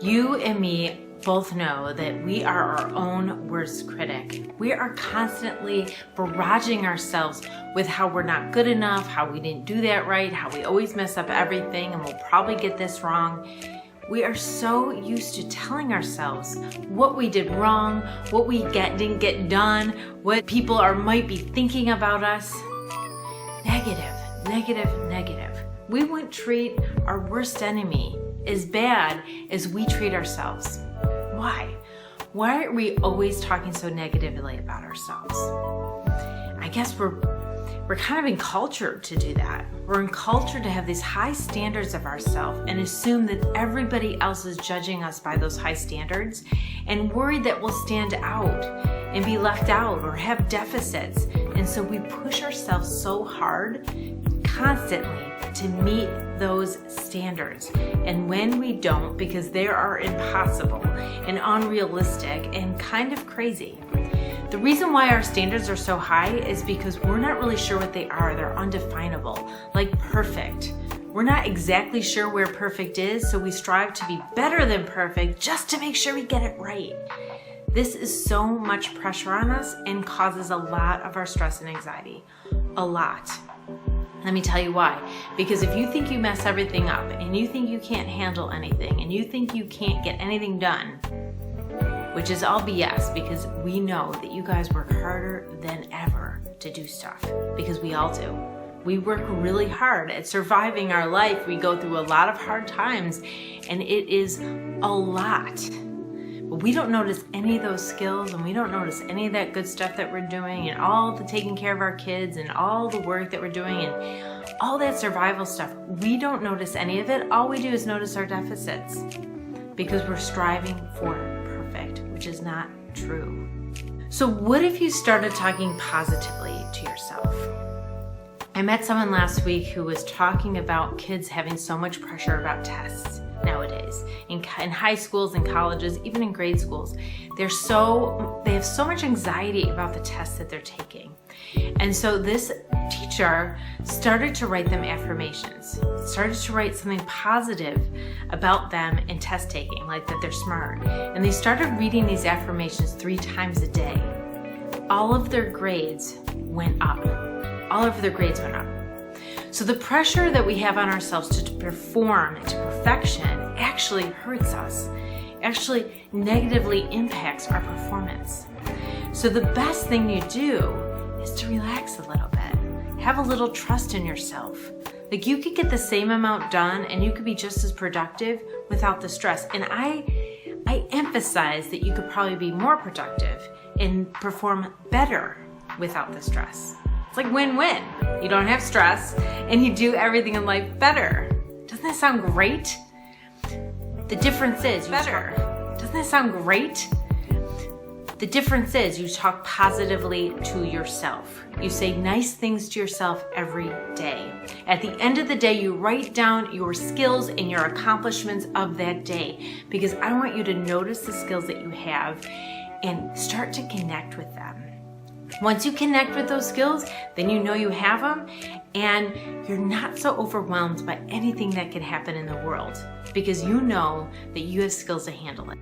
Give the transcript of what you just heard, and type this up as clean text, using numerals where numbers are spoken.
You and me both know that we are our own worst critic. We are constantly barraging ourselves with how we're not good enough, how we didn't do that right, how we always mess up everything and we'll probably get this wrong. We are so used to telling ourselves what we did wrong, what we didn't get done, what people might be thinking about us. Negative, negative, negative. We wouldn't treat our worst enemy as bad as we treat ourselves. Why? Why are we always talking so negatively about ourselves? I guess we're kind of encultured to do that. We're encultured to have these high standards of ourselves and assume that everybody else is judging us by those high standards and worried that we'll stand out and be left out or have deficits. And so we push ourselves so hard constantly to meet those standards. And when we don't, because they are impossible and unrealistic and kind of crazy. The reason why our standards are so high is because we're not really sure what they are. They're undefinable, like perfect. We're not exactly sure where perfect is, so we strive to be better than perfect just to make sure we get it right. This is so much pressure on us and causes a lot of our stress and anxiety. A lot. Let me tell you why. Because if you think you mess everything up and you think you can't handle anything and you think you can't get anything done, which is all BS, because we know that you guys work harder than ever to do stuff, because we all do. We work really hard at surviving our life. We go through a lot of hard times and it is a lot. But we don't notice any of those skills and we don't notice any of that good stuff that we're doing and all the taking care of our kids and all the work that we're doing and all that survival stuff. We don't notice any of it. All we do is notice our deficits because we're striving for perfect, which is not true. So what if you started talking positively to yourself? I met someone last week who was talking about kids having so much pressure about tests nowadays in high schools and colleges, even in grade schools. They have so much anxiety about the tests that they're taking. And so this teacher started to write them affirmations, started to write something positive about them in test taking, like that they're smart. And they started reading these affirmations 3 times a day. All of their grades went up. All of their grades went up. So the pressure that we have on ourselves to perform to perfection actually hurts us, actually negatively impacts our performance. So the best thing you do is to relax a little bit. Have a little trust in yourself. Like, you could get the same amount done and you could be just as productive without the stress. And I emphasize that you could probably be more productive and perform better without the stress. It's like win-win. You don't have stress and you do everything in life better. Doesn't that sound great? The difference is better. Doesn't that sound great? The difference is you talk positively to yourself. You say nice things to yourself every day. At the end of the day, you write down your skills and your accomplishments of that day, because I want you to notice the skills that you have and start to connect with them. Once you connect with those skills, then you know you have them and you're not so overwhelmed by anything that can happen in the world, because you know that you have skills to handle it.